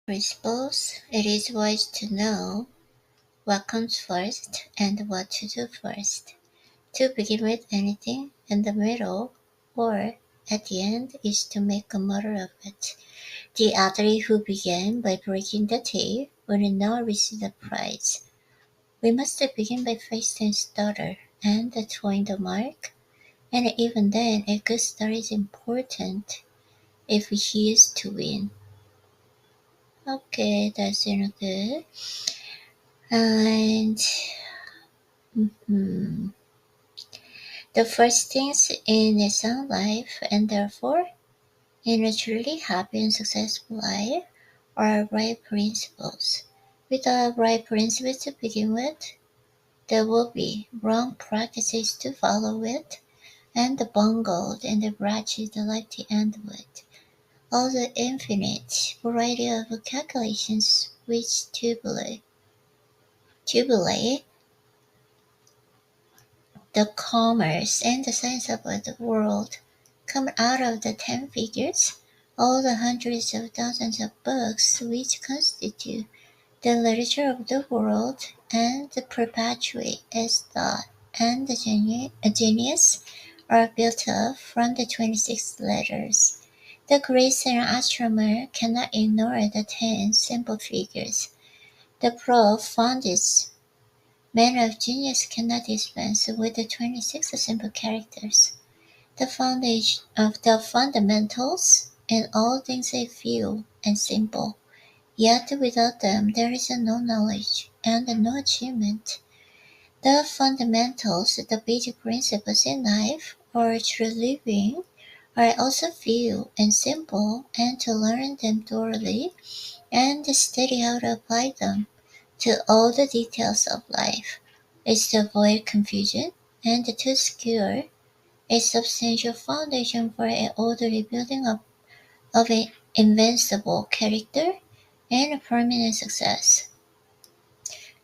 Principles, it is wise to know what comes first and what to do first. To begin with anything in the middle or at the end is to make a murder of it. The athlete who began by breaking the tape will now receive the prize. We must begin by first and stutter and towing the mark, and even then a good start is important if he is to win. Okay, that's good. And hmm, the first things in a sound life, and therefore in a truly happy and successful life, are right principles. Without right principles to begin with, there will be wrong practices to follow with, and the bungled and the wretched life to end with. All the infinite variety of calculations which tubulate the commerce and the science of the world come out of the 10 figures, all the hundreds of thousands of books which constitute the literature of the world and perpetuate its thought and the genius are built up from the 26 letters. The Greek astronomer cannot ignore the 10 simple figures. The profundist man of genius cannot dispense with the 26 simple characters. The foundation of the fundamentals in all things are few and simple, yet without them there is no knowledge and no achievement. The fundamentals, the basic principles in life or through living, are also few and simple, and to learn them thoroughly and study how to apply them to all the details of life is to avoid confusion and to secure a substantial foundation for an orderly building up of an invincible character and permanent success.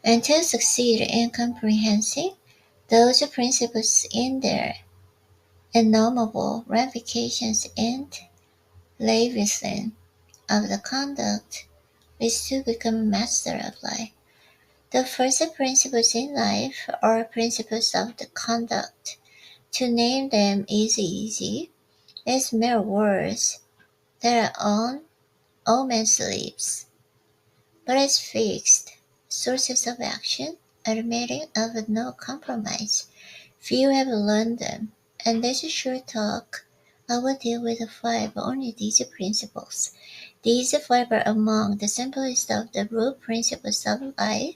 And to succeed in comprehending those principles in their innumerable ramifications and leviathan of the conduct is to become a master of life. The first principles in life are principles of the conduct. To name them is easy, as mere words that are on all men's lips, but as fixed sources of action, admitting of no compromise. Few have learned them, and this short talk I will deal with five only these principles. These five are among the simplest of the root principles of life,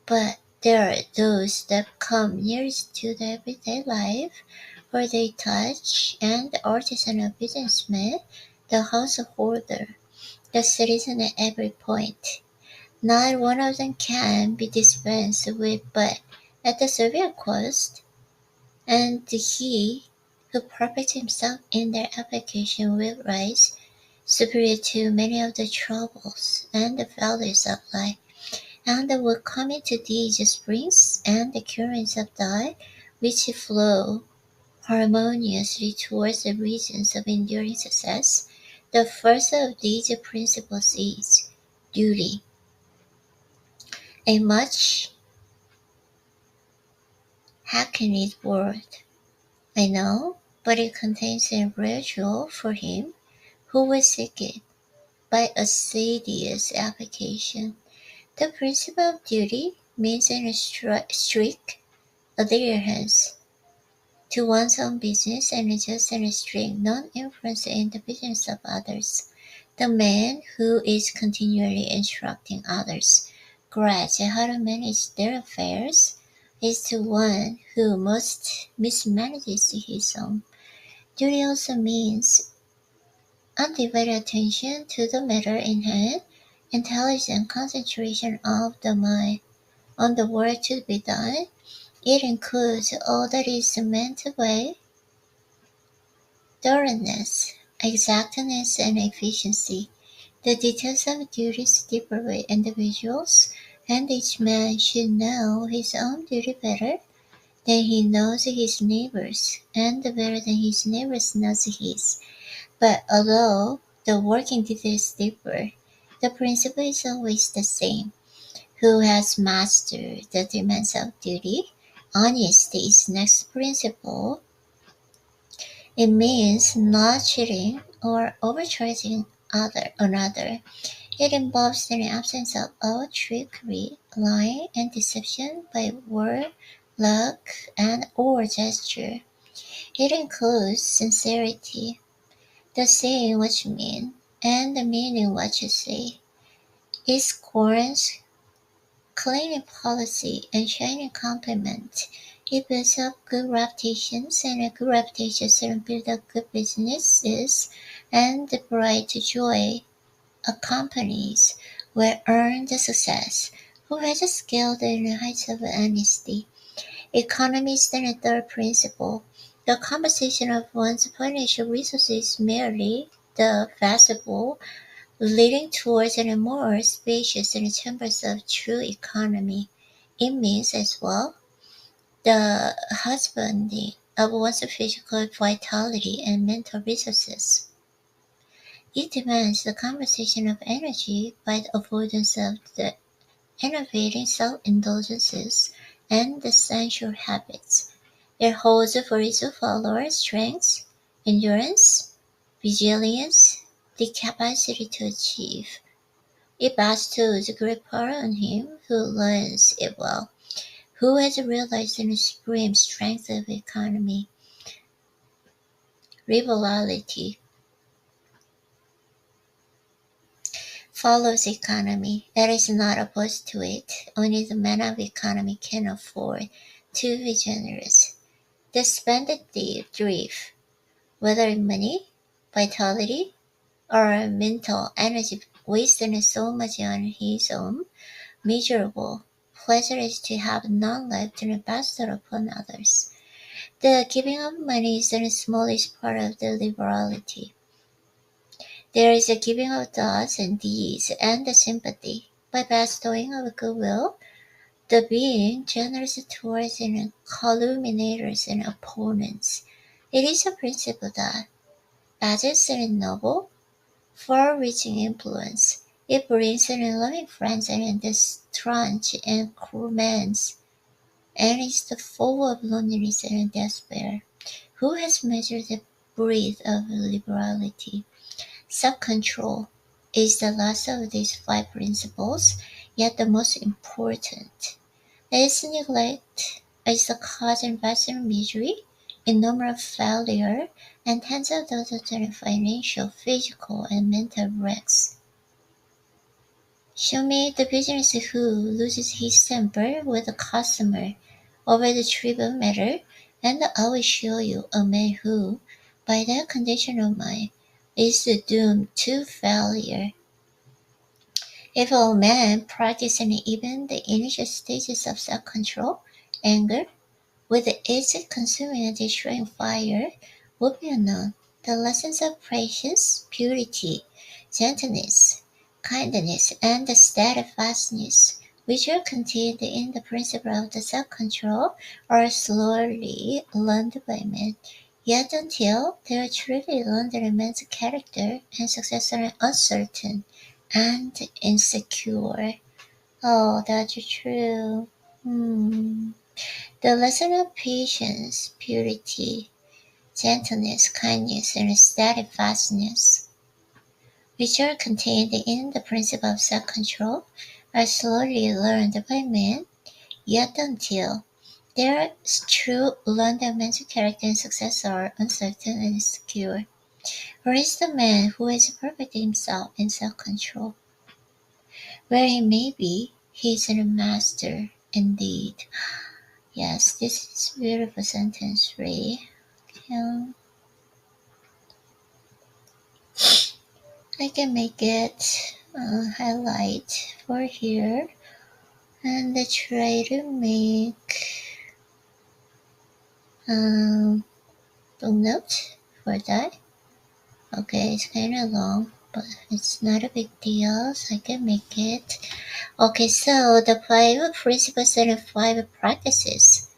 but there are those that come nearest to the everyday life, for they touch and the artisan or businessman, the householder, the citizen at every point. Not one of them can be dispensed with but at the severe cost, and he who perfects himself in their application will rise superior to many of the troubles and the failures of life, and will come into these springs and the currents of life which flow harmoniously towards the regions of enduring success. The first of these principles is duty, a much hackneyed word, I know, but it contains a real jewel for him who will seek it by assiduous application. The principle of duty means in a strict adherence to one's own business and just and strict non-influence in the business of others. The man who is continually instructing others gradually how to manage their affairs is the one who most mismanages his own. Duty also means undivided attention to the matter in hand, intelligent concentration of the mind on the work to be done. It includes all that is meant by thoroughness, exactness, and efficiency. The details of duties differ with individuals, and each man should know his own duty better than he knows his neighbor's, and better than his neighbor's knows his. But although the working details differ, The principle is always the same. Who has mastered the demands of duty? Honesty is next principle. It means not cheating or overcharging another. It involves the absence of all trickery, lying, and deception by word, look, and or gesture. It includes sincerity, the saying what you mean, and the meaning what you say. It scorns cleaning policy and shining compliment. It builds up good reputations, and a good reputation can build up good businesses, and the bright joy accompanies will earn the success. Who has scaled in the heights of honesty? Economy is the third principle. The composition of one's financial resources is merely the vessel leading towards a more spacious and chambers of true economy. It means as well the husbanding of one's physical vitality and mental resources. It demands the conservation of energy by the avoidance of the enervating self-indulgences and the sensual habits. It holds for its followers strength, endurance, resilience, the capacity to achieve. It bestows great power on him who learns it well, who has realized the supreme strength of economy. Liberality follows economy. It is not opposed to it. Only the man of economy can afford to be generous. The spended drift, whether in money, vitality, or mental energy, wasted so much on his own miserable pleasure is to have none left and bestow upon others. The giving of money is the smallest part of the liberality. There is a giving of thoughts and deeds and the sympathy. By bestowing of goodwill, the being generous towards calumniators and opponents. It is a principle that badges and noble, far-reaching influence. It brings in loving friends and the staunch and cruel man's, and is the foe of loneliness and despair. Who has measured the breadth of liberality? Self-control is the last of these five principles, yet the most important. Its neglect is the cause and vast misery, innumerable failure, and tens of thousands of financial, physical, and mental wrecks. Show me the business who loses his temper with a customer over the trivial matter, and I will show you a man who, by that condition of mind, is doomed to failure. If a man practicing even the initial stages of self-control, anger, with its consuming and destroying fire, would be unknown. The lessons of patience, purity, gentleness, kindness, and the steadfastness, which are contained in the principle of the self-control, are slowly learned by men. Yet until they are truly learned, man's character and success are uncertain and insecure. Oh, that's true. Hmm. The lesson of patience, purity, gentleness, kindness, and steadfastness, which are contained in the principle of self-control, are slowly learned by men, yet until their true learned mental character and success are uncertain and insecure. Where is the man who is perfect himself in self-control? Where he may be, he is a master indeed. Yes, this is beautiful sentence, Ray. Um, I can make it highlight for here and I try to make a note for that. Okay, it's kind of long, but it's not a big deal, so I can make it. Okay, so the five principles and the five practices,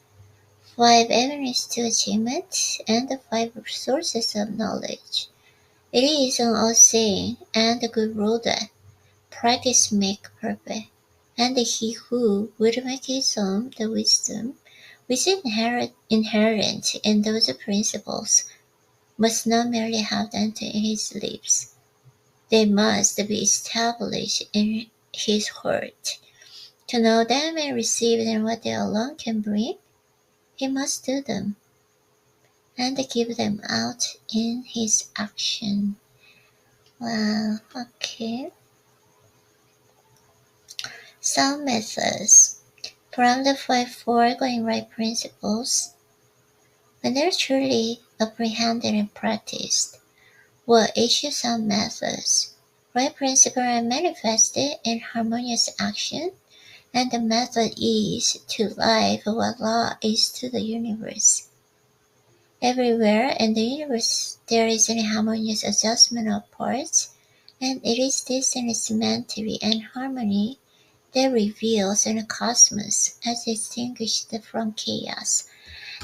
five avenues to achievement, and the five sources of knowledge. It is an old saying and a good rule that practice make perfect, and he who would make his own the wisdom which is inherent in those principles must not merely have them to his lips, they must be established in his heart. To know them and receive them what they alone can bring, he must do them, and give them out in his action. Wow, okay. Some methods. From the five foregoing right principles, when they're truly apprehended and practiced, will issue some methods. Right principles are manifested in harmonious action, and the method is to life what law is to the universe. Everywhere in the universe there is an harmonious adjustment of parts, and it is this in its symmetry and harmony that reveals in the cosmos as distinguished from chaos.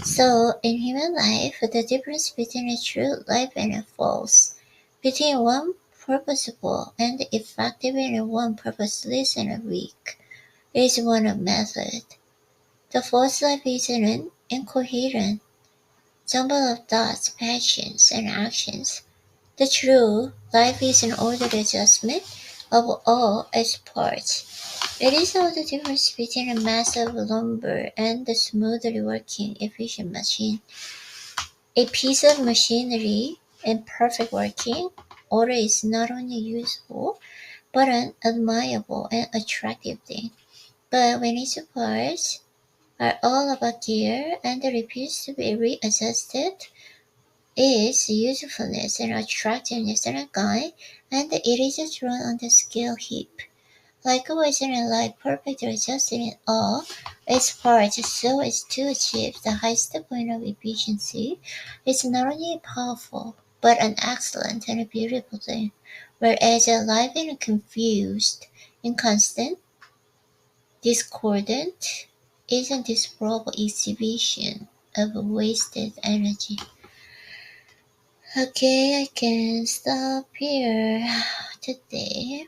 So, in human life, the difference between a true life and a false, between one purposeful and effective and one purposeless and weak, is one of method. The false life is an incoherent jumble of thoughts, passions, and actions. The true life is an ordered adjustment of all its parts. It is all the difference between a mass of lumber and a smoothly working, efficient machine. A piece of machinery in perfect working order is not only useful, but an admirable and attractive thing. But when its parts are all about gear and refuse to be readjusted, its usefulness and attractiveness are gone, and it is thrown on the scale heap. Likewise, in a life perfectly adjusted in all its parts so as to achieve the highest point of efficiency, is not only powerful, but an excellent and a beautiful thing, whereas a life in a confused, inconstant, discordant, is a disprobable exhibition of wasted energy. Okay, I can stop here today.